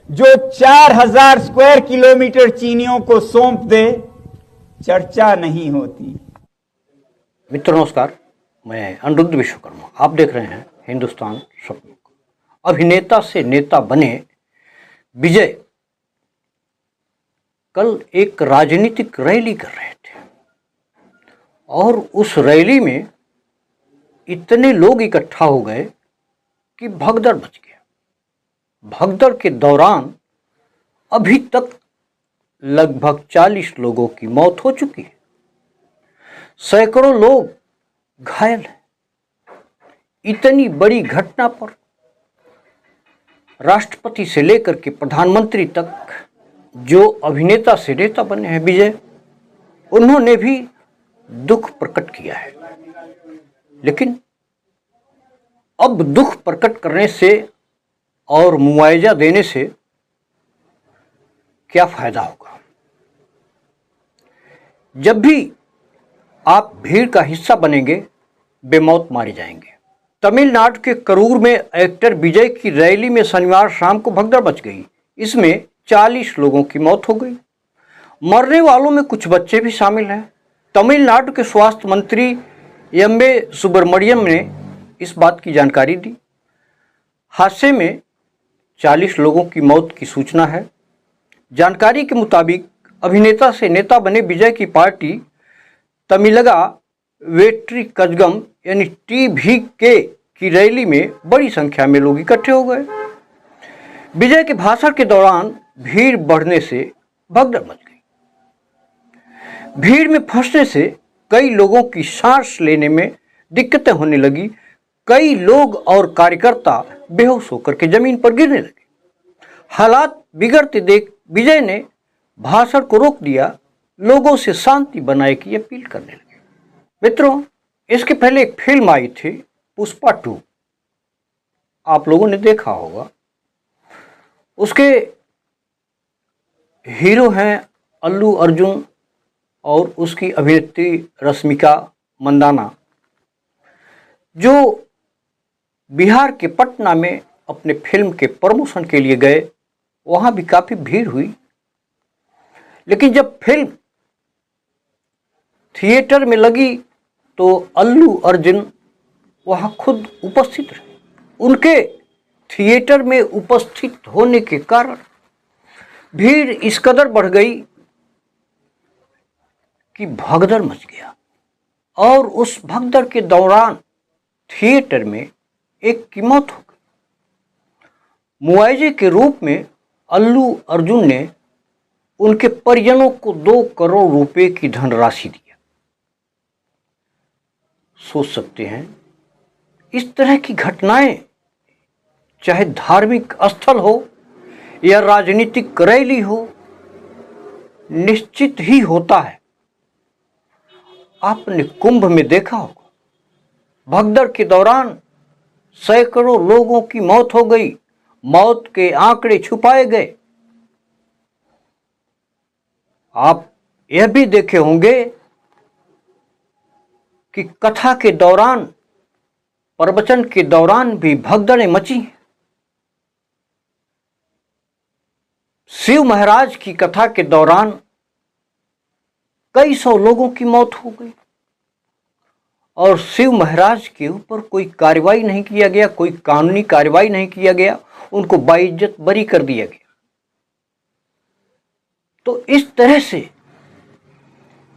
जो 4000 square kilometre चीनियों को सौंप दे, चर्चा नहीं होती। मित्रों नमस्कार, मैं अनिरुद्ध विश्वकर्मा। आप देख रहे हैं हिंदुस्तान सपनों। अभिनेता से नेता बने विजय कल एक राजनीतिक रैली कर रहे थे और उस रैली में इतने लोग इकट्ठा हो गए कि भगदड़ मच गया। भगदड़ के दौरान अभी तक लगभग 40 लोगों की मौत हो चुकी है, सैकड़ों लोग घायल हैं। इतनी बड़ी घटना पर राष्ट्रपति से लेकर के प्रधानमंत्री तक जो अभिनेता से नेता बने हैं विजय, उन्होंने भी दुख प्रकट किया है। लेकिन अब दुख प्रकट करने से और मुआवजा देने से क्या फायदा होगा? जब भी आप भीड़ का हिस्सा बनेंगे, बेमौत मारे जाएंगे। तमिलनाडु के करूर में एक्टर विजय की रैली में शनिवार शाम को भगदड़ मच गई। इसमें 40 लोगों की मौत हो गई। मरने वालों में कुछ बच्चे भी शामिल हैं। तमिलनाडु के स्वास्थ्य मंत्री एम.ए. सुब्रमण्यम ने इस बात की जानकारी दी। हादसे में 40 लोगों की मौत की सूचना है। जानकारी के मुताबिक अभिनेता से नेता बने विजय की पार्टी तमिलगा वेट्री कजगम यानी टीवीके की रैली में बड़ी संख्या में लोग इकट्ठे हो गए। विजय के भाषण के दौरान भीड़ बढ़ने से भगदड़ मच गई। भीड़ में फंसने से कई लोगों की सांस लेने में दिक्कतें होने लगी। कई लोग और कार्यकर्ता बेहोश होकर के जमीन पर गिरने लगे। हालात बिगड़ते देख विजय ने भाषण को रोक दिया, लोगों से शांति बनाए की अपील करने लगे। मित्रों, इसके पहले एक फिल्म आई थी पुष्पा 2, आप लोगों ने देखा होगा। उसके हीरो हैं अल्लू अर्जुन और उसकी अभिनेत्री रश्मिका मंदाना, जो बिहार के पटना में अपने फिल्म के प्रमोशन के लिए गए। वहाँ भी काफ़ी भीड़ हुई। लेकिन जब फिल्म थिएटर में लगी तो अल्लू अर्जुन वहाँ खुद उपस्थित रहे। उनके थिएटर में उपस्थित होने के कारण भीड़ इस कदर बढ़ गई कि भगदड़ मच गया। और उस भगदड़ के दौरान थिएटर में एक की मौत हो गई। मुआवजे के रूप में अल्लू अर्जुन ने उनके परिजनों को 2 करोड़ रुपए की धनराशि दिया। सोच सकते हैं, इस तरह की घटनाएं चाहे धार्मिक स्थल हो या राजनीतिक रैली हो, निश्चित ही होता है। आपने कुंभ में देखा होगा, भगदड़ के दौरान सैकड़ों लोगों की मौत हो गई। मौत के आंकड़े छुपाए गए। आप यह भी देखे होंगे कि कथा के दौरान, प्रवचन के दौरान भी भगदड़ें मची। शिव महाराज की कथा के दौरान कई सौ लोगों की मौत हो गई और शिव महाराज के ऊपर कोई कार्रवाई नहीं किया गया, कोई कानूनी कार्रवाई नहीं किया गया, उनको बाइज्जत बरी कर दिया गया। तो इस तरह से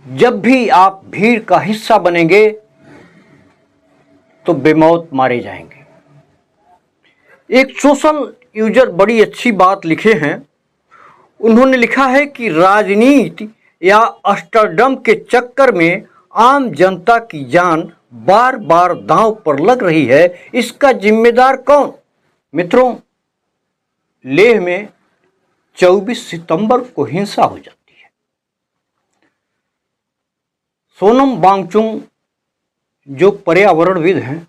जब भी आप भीड़ का हिस्सा बनेंगे तो बेमौत मारे जाएंगे। एक सोशल यूजर बड़ी अच्छी बात लिखे हैं। उन्होंने लिखा है कि राजनीति या अष्टरडम के चक्कर में आम जनता की जान बार बार दांव पर लग रही है, इसका जिम्मेदार कौन? मित्रों, लेह में 24 सितंबर को हिंसा हो जाती है। सोनम वांगचुक जो पर्यावरणविद हैं,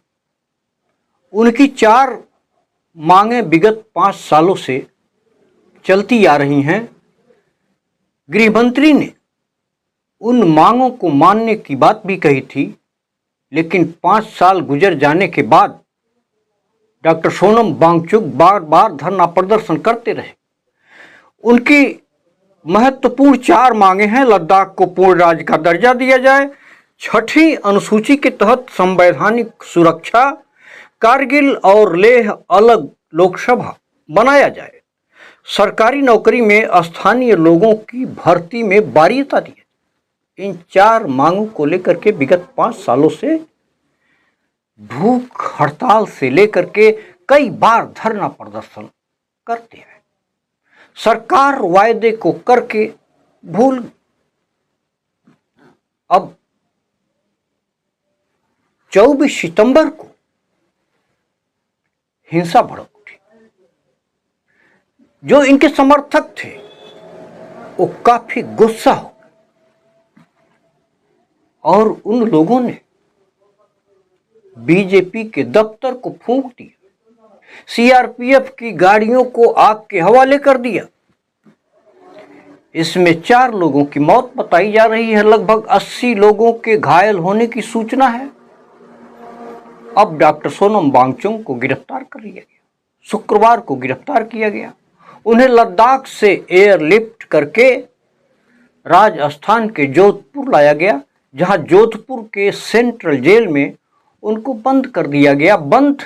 उनकी 4 मांगें विगत 5 सालों से चलती आ रही हैं। गृहमंत्री ने उन मांगों को मानने की बात भी कही थी, लेकिन 5 साल गुजर जाने के बाद डॉक्टर सोनम वांगचुक बार बार धरना प्रदर्शन करते रहे। उनकी महत्वपूर्ण 4 मांगे हैं। लद्दाख को पूर्ण राज्य का दर्जा दिया जाए, 6ठी अनुसूची के तहत संवैधानिक सुरक्षा, कारगिल और लेह अलग लोकसभा बनाया जाए, सरकारी नौकरी में स्थानीय लोगों की भर्ती में वरीयता दी। इन 4 मांगों को लेकर के विगत 5 सालों से भूख हड़ताल से लेकर के कई बार धरना प्रदर्शन करते हैं। सरकार वायदे को करके भूल, अब 24 सितंबर को हिंसा भड़क उठी। जो इनके समर्थक थे वो काफी गुस्सा हो गए और उन लोगों ने बीजेपी के दफ्तर को फूंक दिया, सीआरपीएफ की गाड़ियों को आग के हवाले कर दिया। इसमें 4 लोगों की मौत बताई जा रही है, लगभग 80 लोगों के घायल होने की सूचना है। अब डॉक्टर सोनम वांगचुक को गिरफ्तार कर लिया गया, शुक्रवार को गिरफ्तार किया गया। उन्हें लद्दाख से एयरलिफ्ट करके राजस्थान के जोधपुर लाया गया, जहां जोधपुर के सेंट्रल जेल में उनको बंद कर दिया गया। बंद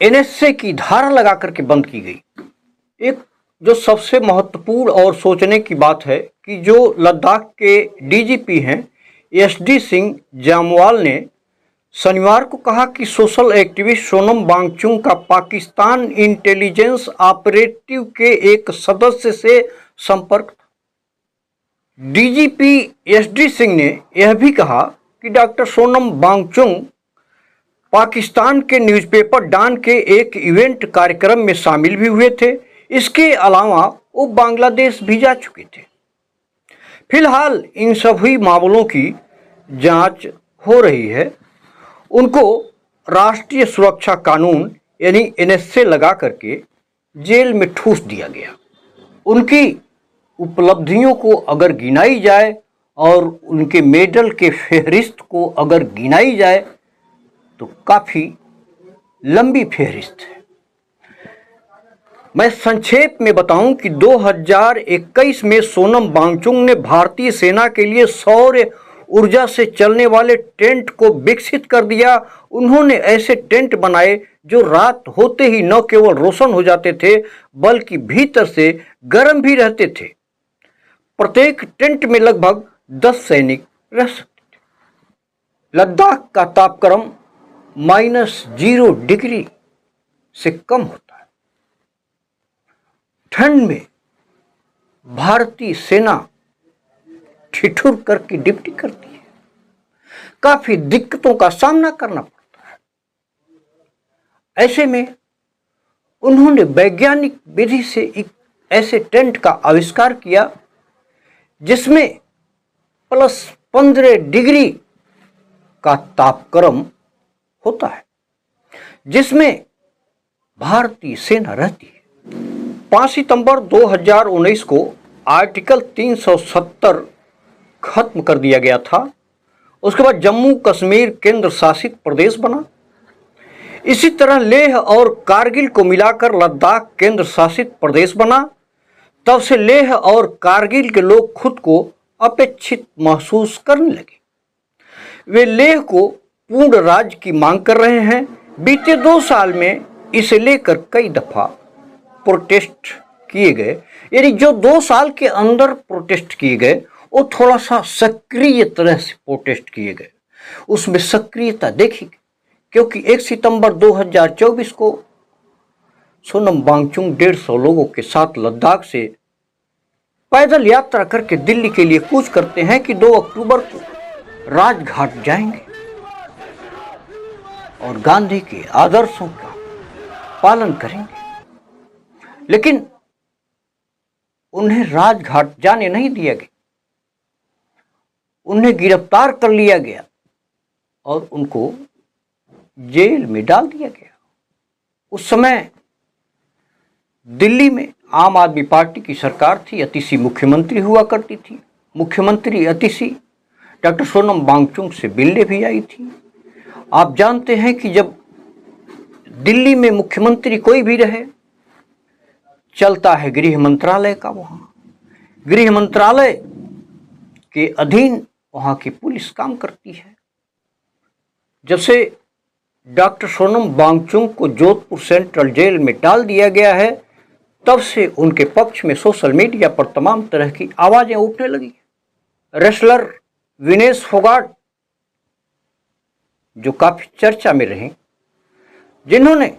एनएसए की धारा लगा करके बंद की गई। एक जो सबसे महत्वपूर्ण और सोचने की बात है कि जो लद्दाख के डीजीपी हैं एसडी सिंह जामवाल ने शनिवार को कहा कि सोशल एक्टिविस्ट सोनम वांगचुक का पाकिस्तान इंटेलिजेंस ऑपरेटिव के एक सदस्य से संपर्क था। डीजीपी एसडी सिंह ने यह भी कहा कि डॉक्टर सोनम वांगचुक पाकिस्तान के न्यूज़पेपर डॉन के एक इवेंट कार्यक्रम में शामिल भी हुए थे। इसके अलावा वो बांग्लादेश भी जा चुके थे। फिलहाल इन सभी मामलों की जांच हो रही है। उनको राष्ट्रीय सुरक्षा कानून यानी एनएसए लगा करके जेल में ठूस दिया गया। उनकी उपलब्धियों को अगर गिनाई जाए और उनके मेडल के फहरिस्त को अगर गिनाई जाए तो काफ़ी लंबी फहरिस्त है। मैं संक्षेप में बताऊं कि 2021 में सोनम वांगचुक ने भारतीय सेना के लिए सौर ऊर्जा से चलने वाले टेंट को विकसित कर दिया। उन्होंने ऐसे टेंट बनाए जो रात होते ही न केवल रोशन हो जाते थे बल्कि भीतर से गर्म भी रहते थे। प्रत्येक टेंट में लगभग 10 सैनिक रह सकते थे। लद्दाख का तापक्रम -0 डिग्री से कम होता है। ठंड में भारतीय सेना ठिठुर करके ड्यूटी करती है, काफी दिक्कतों का सामना करना पड़ता है। ऐसे में उन्होंने वैज्ञानिक विधि से एक ऐसे टेंट का आविष्कार किया जिसमें +15 डिग्री का तापक्रम होता है, जिसमें भारतीय सेना रहती है। 5 सितंबर 2019 को आर्टिकल 370 खत्म कर दिया गया था। उसके बाद जम्मू कश्मीर केंद्र शासित प्रदेश बना। इसी तरह लेह और कारगिल को मिलाकर लद्दाख केंद्र शासित प्रदेश बना। तब से लेह और कारगिल के लोग खुद को अपेक्षित महसूस करने लगे। वे लेह को पूर्ण राज्य की मांग कर रहे हैं। बीते 2 साल में इसे लेकर कई दफा प्रोटेस्ट किए गए, यानी जो 2 साल के अंदर प्रोटेस्ट किए गए वो थोड़ा सा सक्रिय तरह से प्रोटेस्ट किए गए। उसमें सक्रियता देखी क्योंकि 1 सितंबर 2024 को सोनम वांगचुक 150 लोगों के साथ लद्दाख से पैदल यात्रा करके दिल्ली के लिए कूच करते हैं कि 2 अक्टूबर को राजघाट जाएंगे और गांधी के आदर्शों का पालन करेंगे। लेकिन उन्हें राजघाट जाने नहीं दिया गया, उन्हें गिरफ्तार कर लिया गया और उनको जेल में डाल दिया गया। उस समय दिल्ली में आम आदमी पार्टी की सरकार थी, अतिशी मुख्यमंत्री हुआ करती थी। मुख्यमंत्री अतिशी डॉक्टर सोनम वांगचुक से मिलने भी आई थी। आप जानते हैं कि जब दिल्ली में मुख्यमंत्री कोई भी रहे, चलता है गृह मंत्रालय का। वहाँ गृह मंत्रालय के अधीन वहाँ की पुलिस काम करती है। जब से डॉक्टर सोनम वांगचुक को जोधपुर सेंट्रल जेल में डाल दिया गया है, तब से उनके पक्ष में सोशल मीडिया पर तमाम तरह की आवाजें उठने लगी। रेसलर विनेश फोगाट, जो काफी चर्चा में रहे, जिन्होंने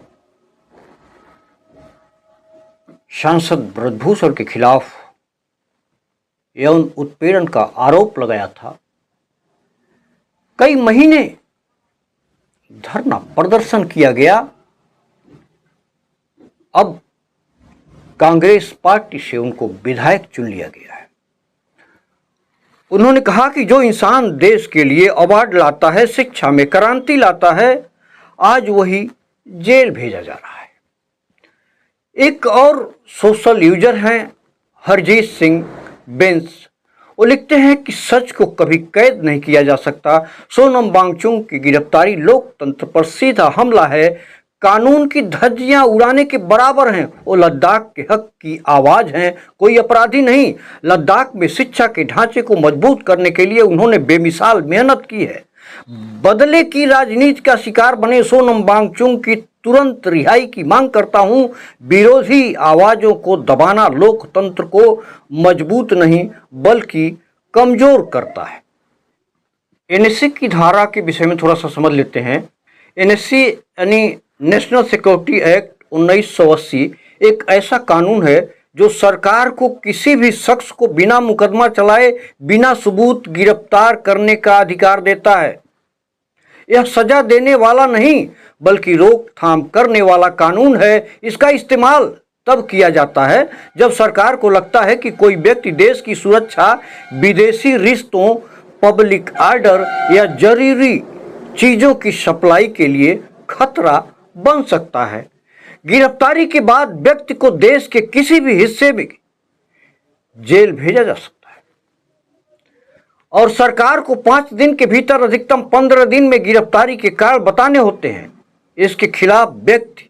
सांसद ब्रजभूषण के खिलाफ यौन उत्पीड़न का आरोप लगाया था, कई महीने धरना प्रदर्शन किया गया। अब कांग्रेस पार्टी से उनको विधायक चुन लिया गया है। उन्होंने कहा कि जो इंसान देश के लिए अवार्ड लाता है, शिक्षा में क्रांति लाता है, आज वही जेल भेजा जा रहा है। एक और सोशल यूजर हैं हरजीत सिंह बेंस, वो लिखते हैं कि सच को कभी कैद नहीं किया जा सकता। सोनम वांगचुक की गिरफ्तारी लोकतंत्र पर सीधा हमला है, कानून की धज्जियां उड़ाने के बराबर हैं। वो लद्दाख के हक की आवाज हैं, कोई अपराधी नहीं। लद्दाख में शिक्षा के ढांचे को मजबूत करने के लिए उन्होंने बेमिसाल मेहनत की है। बदले की राजनीति का शिकार बने सोनम वांगचुक की तुरंत रिहाई की मांग करता हूं। विरोधी आवाजों को दबाना लोकतंत्र को मजबूत नहीं बल्कि कमजोर करता है। एनएससी की धारा के विषय में थोड़ा सा समझ लेते हैं। एनएससी यानी नेशनल सिक्योरिटी एक्ट 1980 एक ऐसा कानून है जो सरकार को किसी भी शख्स को बिना मुकदमा चलाए, बिना सबूत गिरफ्तार करने का अधिकार देता है। यह सजा देने वाला नहीं बल्कि रोकथाम करने वाला कानून है। इसका इस्तेमाल तब किया जाता है जब सरकार को लगता है कि कोई व्यक्ति देश की सुरक्षा, विदेशी रिश्तों, पब्लिक ऑर्डर या जरूरी चीजों की सप्लाई के लिए खतरा बन सकता है। गिरफ्तारी के बाद व्यक्ति को देश के किसी भी हिस्से में जेल भेजा जा सकता है और सरकार को 5 दिन के भीतर अधिकतम 15 दिन में गिरफ्तारी के कारण बताने होते हैं। इसके खिलाफ व्यक्ति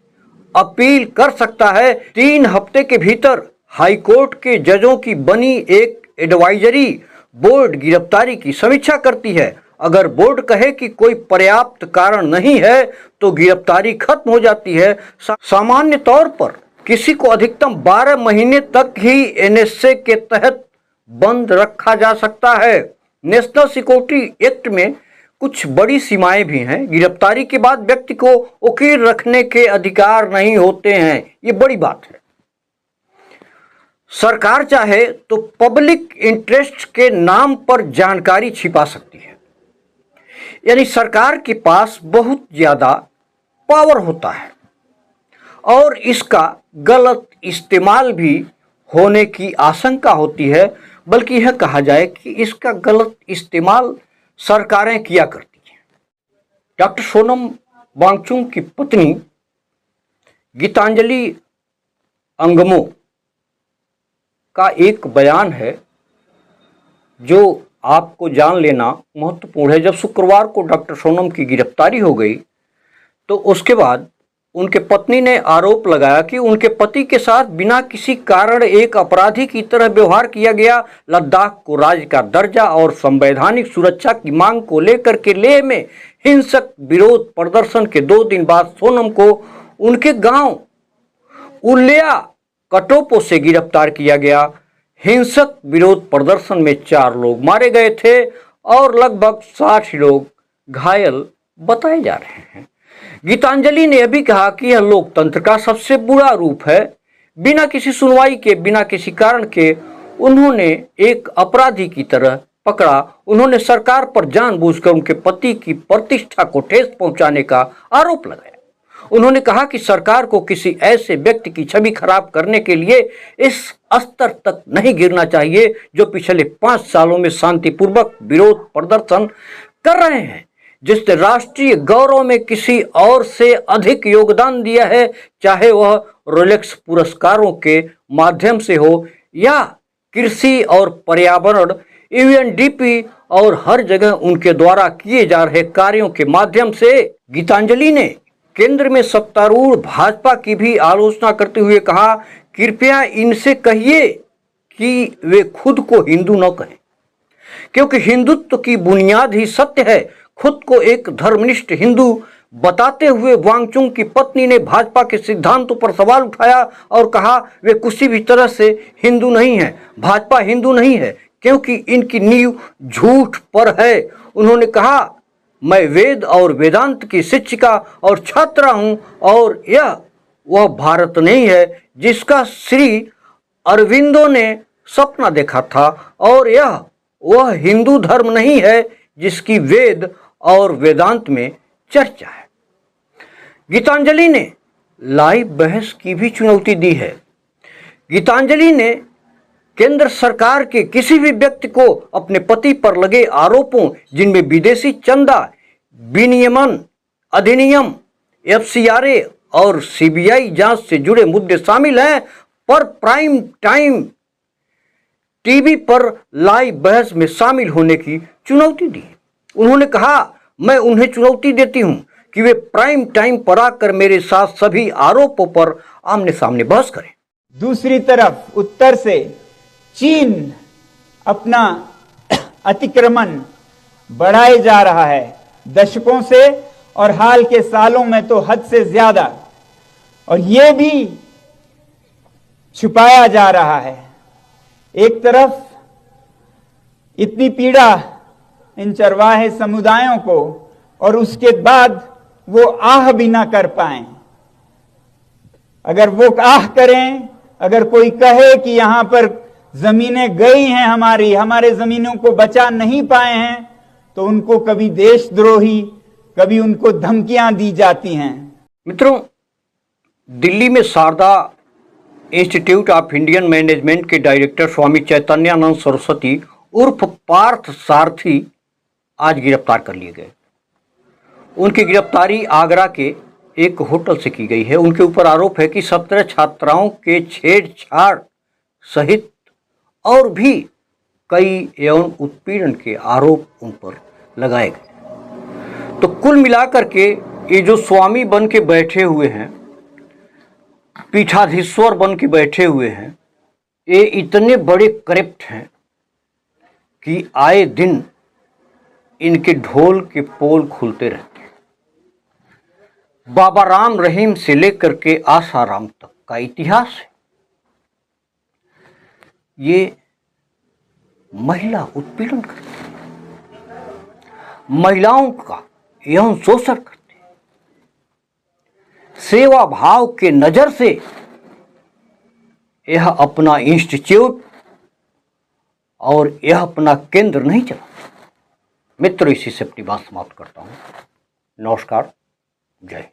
अपील कर सकता है। 3 हफ्ते के भीतर हाईकोर्ट के जजों की बनी एक एडवाइजरी बोर्ड गिरफ्तारी की समीक्षा करती है। अगर बोर्ड कहे कि कोई पर्याप्त कारण नहीं है तो गिरफ्तारी खत्म हो जाती है। सामान्य तौर पर किसी को अधिकतम 12 महीने तक ही एनएसए के तहत बंद रखा जा सकता है। नेशनल सिक्योरिटी एक्ट में कुछ बड़ी सीमाएं भी हैं। गिरफ्तारी के बाद व्यक्ति को उकील रखने के अधिकार नहीं होते हैं, ये बड़ी बात है। सरकार चाहे तो पब्लिक इंटरेस्ट के नाम पर जानकारी छिपा सकती है, यानी सरकार के पास बहुत ज्यादा पावर होता है और इसका गलत इस्तेमाल भी होने की आशंका होती है। बल्कि यह कहा जाए कि इसका गलत इस्तेमाल सरकारें किया करती हैं। डॉक्टर सोनम वांगचुक की पत्नी गीतांजलि अंगमो का एक बयान है जो आपको जान लेना महत्वपूर्ण है। जब शुक्रवार को डॉक्टर सोनम की गिरफ्तारी हो गई तो उसके बाद उनके पत्नी ने आरोप लगाया कि उनके पति के साथ बिना किसी कारण एक अपराधी की तरह व्यवहार किया गया। लद्दाख को राज्य का दर्जा और संवैधानिक सुरक्षा की मांग को लेकर के लेह में हिंसक विरोध प्रदर्शन के 2 दिन बाद सोनम को उनके गांव उल्या कटोपो से गिरफ्तार किया गया। हिंसक विरोध प्रदर्शन में 4 लोग मारे गए थे और लगभग 60 लोग घायल बताए जा रहे हैं। गीतांजलि ने यह भी कहा कि यह लोकतंत्र का सबसे बुरा रूप है। बिना किसी सुनवाई के, बिना किसी कारण के उन्होंने एक अपराधी की तरह पकड़ा। उन्होंने सरकार पर जानबूझकर उनके पति की प्रतिष्ठा को ठेस पहुंचाने का आरोप लगाया। उन्होंने कहा कि सरकार को किसी ऐसे व्यक्ति की छवि खराब करने के लिए इस स्तर तक नहीं गिरना चाहिए जो पिछले 5 सालों में शांतिपूर्वक विरोध प्रदर्शन कर रहे हैं, जिसने राष्ट्रीय गौरव में किसी और से अधिक योगदान दिया है, चाहे वह रोलेक्स पुरस्कारों के माध्यम से हो या कृषि और पर्यावरण, यूएनडीपी और हर जगह उनके द्वारा किए जा रहे कार्यों के माध्यम से। गीतांजलि ने केंद्र में सत्तारूढ़ भाजपा की भी आलोचना करते हुए कहा कृपया इनसे कहिए कि वे खुद को हिंदू न कहें, क्योंकि हिंदुत्व की बुनियाद ही सत्य है। खुद को एक धर्मनिष्ठ हिंदू बताते हुए वांगचुंग की पत्नी ने भाजपा के सिद्धांतों पर सवाल उठाया और कहा वे किसी भी तरह से हिंदू नहीं है, भाजपा हिंदू नहीं है, क्योंकि इनकी नींव झूठ पर है। उन्होंने कहा, मैं वेद और वेदांत की शिक्षिका और छात्रा हूं और यह वह भारत नहीं है जिसका श्री अरविंदो ने सपना देखा था, और यह वह हिंदू धर्म नहीं है जिसकी वेद और वेदांत में चर्चा है। गीतांजलि ने लाइव बहस की भी चुनौती दी है। गीतांजलि ने केंद्र सरकार के किसी भी व्यक्ति को अपने पति पर लगे आरोपों, जिनमें विदेशी चंदा विनियमन अधिनियम, FCRA और CBI जांच से जुड़े मुद्दे शामिल हैं, पर प्राइम टाइम टीवी पर लाइव बहस में शामिल होने की चुनौती दी। उन्होंने कहा, मैं उन्हें चुनौती देती हूं कि वे प्राइम टाइम पर आकर मेरे साथ सभी आरोपों पर आमने सामने बहस करें। दूसरी तरफ उत्तर से चीन अपना अतिक्रमण बढ़ाए जा रहा है दशकों से, और हाल के सालों में तो हद से ज्यादा, और यह भी छुपाया जा रहा है। एक तरफ इतनी पीड़ा इन चरवाहे समुदायों को, और उसके बाद वो आह भी ना कर पाए। अगर वो आह करें, अगर कोई कहे कि यहां पर जमीनें गई हैं हमारे जमीनों को बचा नहीं पाए हैं, तो उनको कभी देशद्रोही, कभी उनको धमकियां दी जाती हैं। मित्रों, दिल्ली में Sharda institute of Indian management के डायरेक्टर स्वामी चैतन्यानंद सरस्वती उर्फ पार्थ सारथी आज गिरफ्तार कर लिए गए। उनकी गिरफ्तारी आगरा के एक होटल से की गई है। उनके ऊपर आरोप है कि 17 छात्राओं के छेड़छाड़ सहित और भी कई यौन उत्पीड़न के आरोप उन पर लगाए गए। तो कुल मिलाकर के ये जो स्वामी बन के बैठे हुए हैं, पीठाधीश्वर बन के बैठे हुए हैं, ये इतने बड़े करप्ट हैं कि आए दिन इनके ढोल के पोल खुलते रहते हैं। बाबा राम रहीम से लेकर के आसाराम तक का इतिहास है। ये महिला उत्पीड़न करते हैं, महिलाओं का यौन शोषण करते हैं, सेवा भाव के नजर से यह अपना इंस्टीट्यूट और यह अपना केंद्र नहीं चलाता। मित्र, इसी से अपनी बात समाप्त करता हूं। नमस्कार, जय।